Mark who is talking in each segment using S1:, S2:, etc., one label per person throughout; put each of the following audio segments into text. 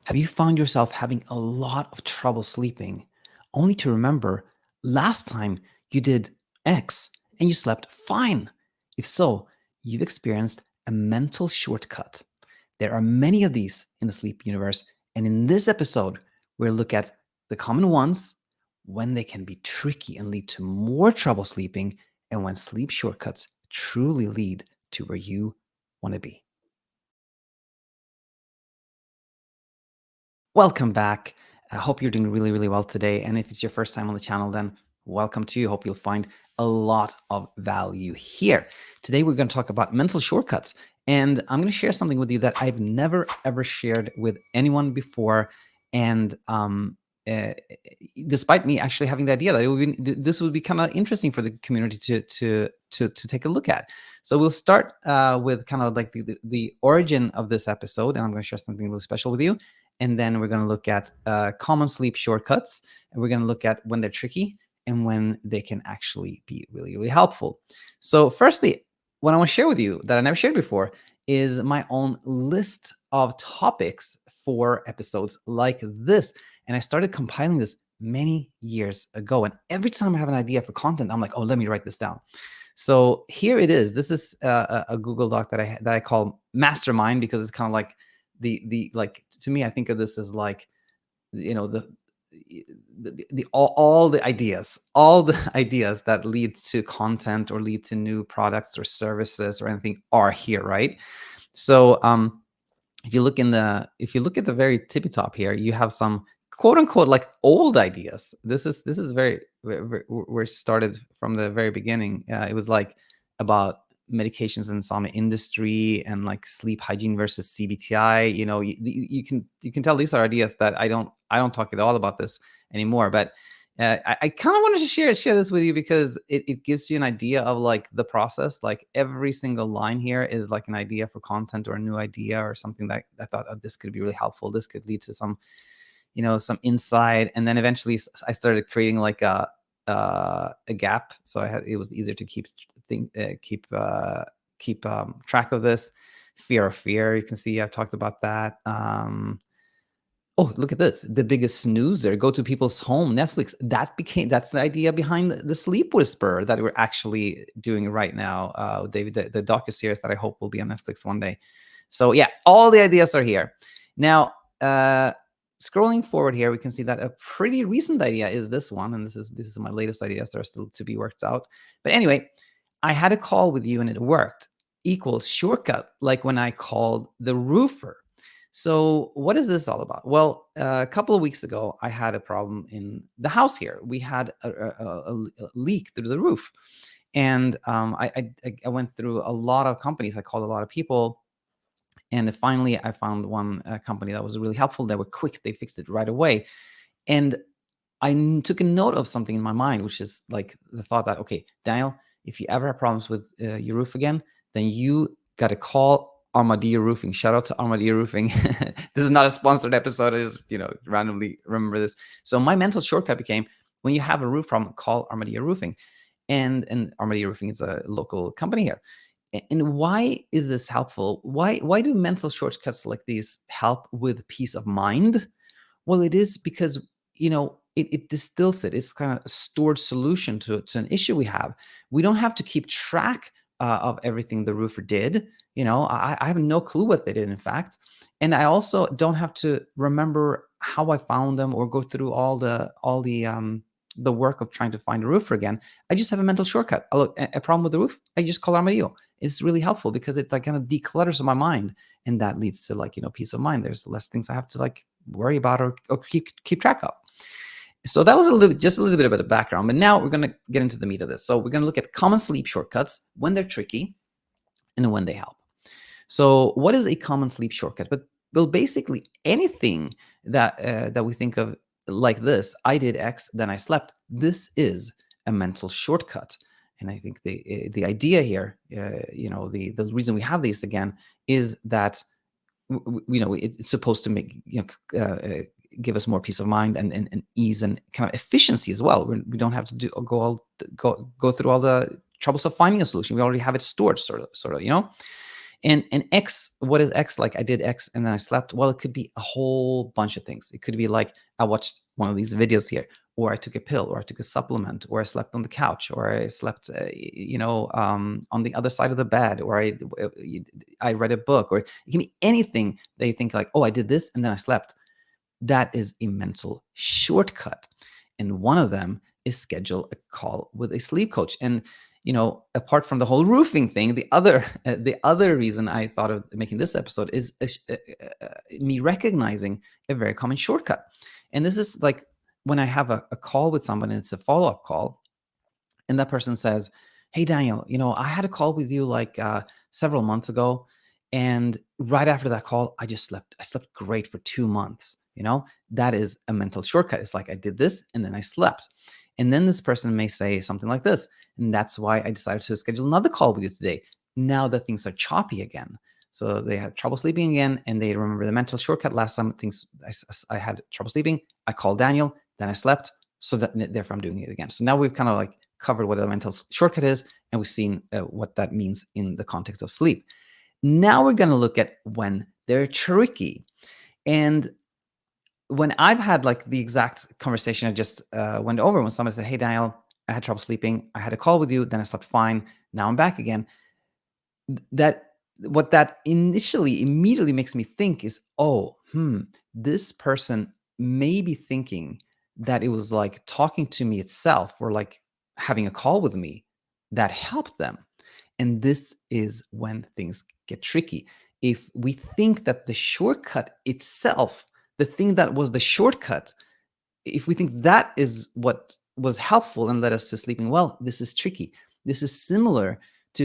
S1: Have you found yourself having a lot of trouble sleeping, only to remember last time you did X and you slept fine? If so, you've experienced a mental shortcut. There are many of these in the sleep universe, and in this episode, we'll look at the common ones, when they can be tricky and lead to more trouble sleeping, and when sleep shortcuts truly lead to where you want to be. Welcome back. I hope you're doing really, really well today. And if it's your first time on the channel, then welcome to you. Hope you'll find a lot of value here. Today, we're going to talk about mental shortcuts. And I'm going to share something with you that I've never, ever shared with anyone before. And uh, despite me actually having the idea that this would be kind of interesting for the community to take a look at. So we'll start with kind of like the origin of this episode. And I'm going to share something really special with you. And then we're going to look at common sleep shortcuts. And we're going to look at when they're tricky and when they can actually be really, really helpful. So firstly, what I want to share with you that I never shared before is my own list of topics for episodes like this. And I started compiling this many years ago. And every time I have an idea for content, I'm like, oh, let me write this down. So here it is. This is a Google Doc that I call Mastermind, because it's kind of like the like, to me, I think of this as like, the all the ideas, that lead to content or lead to new products or services or anything are here, right? So if you look at the very tippy top here, you have some quote unquote like old ideas. This is very, where it started from the very beginning. It was like about medications in the insomnia industry and like sleep hygiene versus CBT-I. You can tell these are ideas that I don't talk at all about this anymore. But I kind of wanted to share this with you because it gives you an idea of like the process. Like every single line here is like an idea for content or a new idea or something that I thought, oh, this could be really helpful. This could lead to some insight. And then eventually I started creating like a gap, so it was easier to keep track of this. Fear of fear, you can see I've talked about that. Oh, look at this. The biggest snoozer, go to people's home, Netflix. That's the idea behind the Sleep Whisperer that we're actually doing right now. David, the docuseries that I hope will be on Netflix one day. So yeah, all the ideas are here. Now, scrolling forward here, we can see that a pretty recent idea is this one. And this is my latest ideas that are still to be worked out. But anyway, I had a call with you and it worked. Equals shortcut, like when I called the roofer. So what is this all about? Well, a couple of weeks ago, I had a problem in the house here. We had a leak through the roof. And I went through a lot of companies. I called a lot of people. And finally, I found one company that was really helpful. They were quick. They fixed it right away. And I took a note of something in my mind, which is like the thought that, okay, Daniel, if you ever have problems with your roof again, then you got to call Armadillo Roofing. Shout out to Armadillo Roofing. This is not a sponsored episode. I just, randomly remember this. So my mental shortcut became, when you have a roof problem, call Armadillo Roofing. And Armadillo Roofing is a local company here. And why is this helpful? Why do mental shortcuts like these help with peace of mind? Well, it is because, it distills it. It's kind of a stored solution to an issue we have. We don't have to keep track of everything the roofer did. I have no clue what they did, in fact. And I also don't have to remember how I found them or go through all the work of trying to find a roofer again. I just have a mental shortcut. Look, a problem with the roof, I just call Armadillo. It's really helpful because it's like kind of declutters my mind, and that leads to like, peace of mind. There's less things I have to like worry about or keep track of. So that was just a little bit of a background, but now we're going to get into the meat of this. So we're going to look at common sleep shortcuts, when they're tricky and when they help. So what is a common sleep shortcut? Well, basically anything that we think of like this: I did X, then I slept. This is a mental shortcut. And I think the idea here, the reason we have these again is that it's supposed to make give us more peace of mind and ease and kind of efficiency as well. We don't have to go through all the troubles of finding a solution. We already have it stored, sort of. And X, what is X? Like I did X and then I slept. Well, it could be a whole bunch of things. It could be like I watched one of these videos here, or I took a pill, or I took a supplement, or I slept on the couch, or I slept, on the other side of the bed, or I read a book, or it can be anything that you think like, oh, I did this and then I slept. That is a mental shortcut. And one of them is schedule a call with a sleep coach. And apart from the whole roofing thing, the other reason I thought of making this episode is me recognizing a very common shortcut. And this is like when I have a call with someone and it's a follow-up call, and that person says, "Hey Daniel, I had a call with you like several months ago, and right after that call, I slept great for 2 months." That is a mental shortcut. It's like I did this and then I slept. And then this person may say something like this, and that's why I decided to schedule another call with you today, now that things are choppy again. So they had trouble sleeping again, and they remember the mental shortcut. Last time things I had trouble sleeping, I called Daniel, then I slept, so that therefore I'm doing it again. So now we've kind of like covered what a mental shortcut is, and we've seen what that means in the context of sleep. Now we're going to look at when they're tricky. And when I've had like the exact conversation I just went over, when somebody said, "Hey Daniel, I had trouble sleeping. I had a call with you, then I slept fine. Now I'm back again." That what that initially immediately makes me think is, oh, this person may be thinking that it was like talking to me itself, or like having a call with me that helped them. And this is when things get tricky. If we think that the shortcut itself, the thing that was the shortcut, if we think that is what was helpful and led us to sleeping well, this is tricky. This is similar to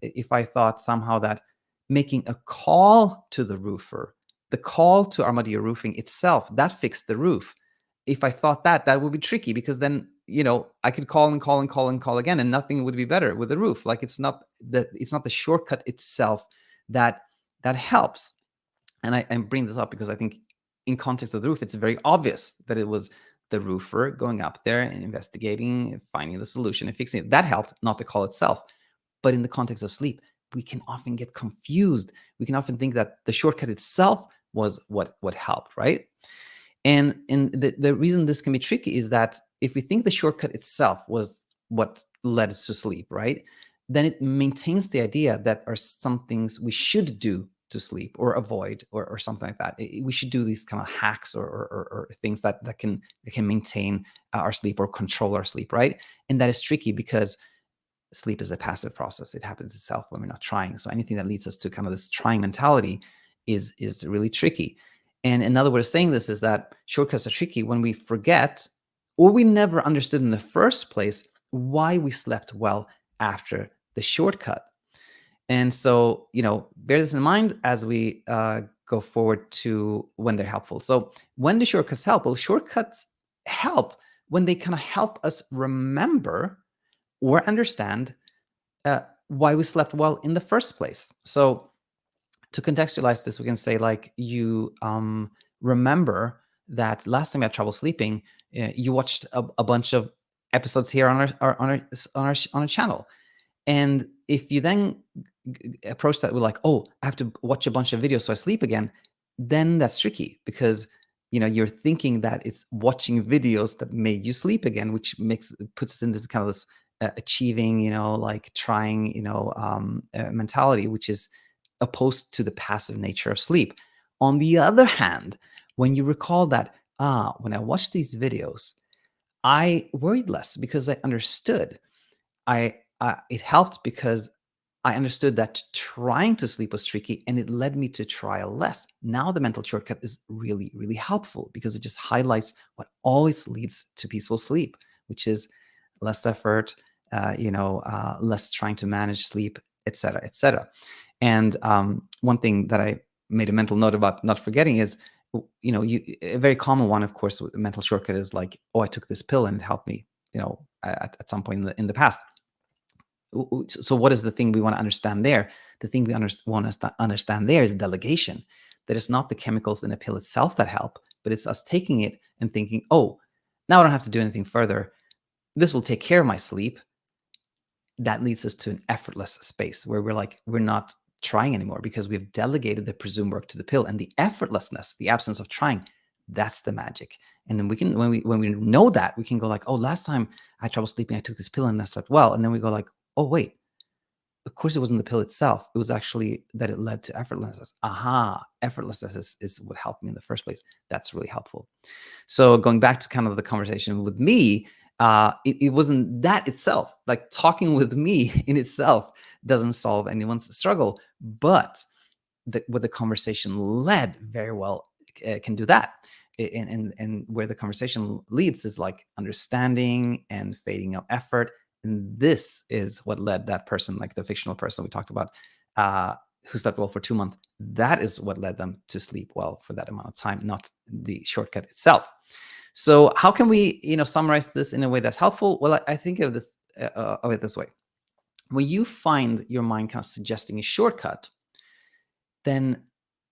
S1: if I thought somehow that making a call to the roofer, the call to Armadillo Roofing itself, that fixed the roof. If I thought that would be tricky, because then I could call and call and call and call again, and nothing would be better with the roof. Like it's not the shortcut itself that helps. And I bring this up because I think in context of the roof, it's very obvious that it was the roofer going up there and investigating, finding the solution and fixing it. That helped, not the call itself. But in the context of sleep, we can often get confused. We can often think that the shortcut itself was what helped, right? And the reason this can be tricky is that if we think the shortcut itself was what led us to sleep, right, then it maintains the idea that are some things we should do to sleep or avoid, or something like that. We should do these kind of hacks or things that can maintain our sleep or control our sleep, right? And that is tricky because sleep is a passive process. It happens itself when we're not trying. So anything that leads us to kind of this trying mentality is really tricky. And another way of saying this is that shortcuts are tricky when we forget, or we never understood in the first place, why we slept well after the shortcut. And so, bear this in mind as we go forward to when they're helpful. So when do shortcuts help? Well, shortcuts help when they kind of help us remember or understand why we slept well in the first place. So to contextualize this, we can say like you remember that last time you had trouble sleeping, you watched a bunch of episodes here on our channel. And if you then approach that with like, oh, I have to watch a bunch of videos so I sleep again, then that's tricky because you're thinking that it's watching videos that made you sleep again, which puts us in this kind of this achieving, like trying, mentality, which is opposed to the passive nature of sleep. On the other hand, when you recall that, when I watched these videos, I worried less because I understood. It helped because I understood that trying to sleep was tricky, and it led me to try less. Now the mental shortcut is really, really helpful because it just highlights what always leads to peaceful sleep, which is less effort, less trying to manage sleep, etc., etc. And one thing that I made a mental note about not forgetting is, a very common one, of course, with mental shortcut is like, oh, I took this pill and it helped me, at some point in the past. So what is the thing we want to understand there? The thing we want to understand there is delegation. That it's not the chemicals in a pill itself that help, but it's us taking it and thinking, oh, now I don't have to do anything further. This will take care of my sleep. That leads us to an effortless space where we're not trying anymore because we've delegated the presumed work to the pill, and the effortlessness, the absence of trying, that's the magic. And then we can, when we know that, we can go like, oh, last time I had trouble sleeping, I took this pill and I slept well. And then we go like, oh, wait, of course it wasn't the pill itself. It was actually that it led to effortlessness. Aha, effortlessness is what helped me in the first place. That's really helpful. So going back to kind of the conversation with me, it wasn't that itself. Like talking with me in itself doesn't solve anyone's struggle, but what the conversation led very well can do that. And where the conversation leads is like understanding and fading of effort. And this is what led that person, like the fictional person we talked about, who slept well for 2 months. That is what led them to sleep well for that amount of time, not the shortcut itself. So how can we, summarize this in a way that's helpful? Well, I think of it this way. When you find your mind kind of suggesting a shortcut, then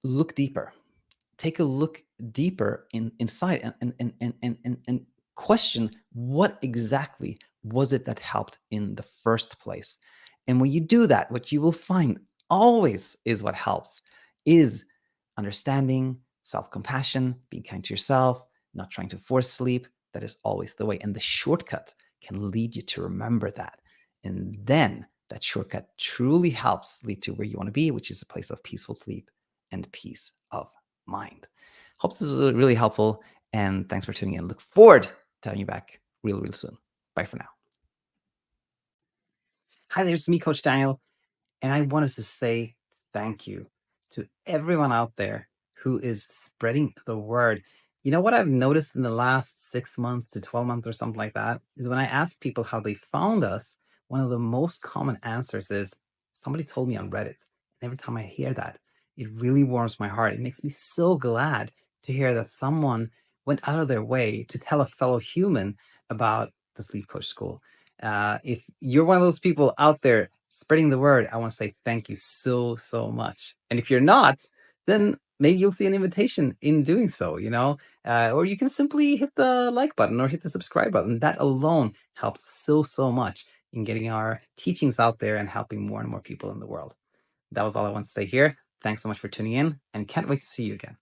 S1: look deeper. Take a look deeper inside and question what exactly was it that helped in the first place. And when you do that, what you will find always is what helps is understanding, self-compassion, being kind to yourself, not trying to force sleep. That is always the way. And the shortcut can lead you to remember that. And then that shortcut truly helps lead to where you want to be, which is a place of peaceful sleep and peace of mind. Hope this is really helpful. And thanks for tuning in. Look forward to having you back real soon. Bye for now. Hi there, it's me, Coach Daniel. And I wanted to say thank you to everyone out there who is spreading the word. You know what I've noticed in the last 6 months to 12 months or something like that is when I ask people how they found us, one of the most common answers is somebody told me on Reddit. And every time I hear that, it really warms my heart. It makes me so glad to hear that someone went out of their way to tell a fellow human about the Sleep Coach School. If you're one of those people out there spreading the word, I want to say thank you so much. And if you're not, then maybe you'll see an invitation in doing so, or you can simply hit the like button or hit the subscribe button. That alone helps so much in getting our teachings out there and helping more and more people in the world. That was all I want to say here. Thanks so much for tuning in, and can't wait to see you again.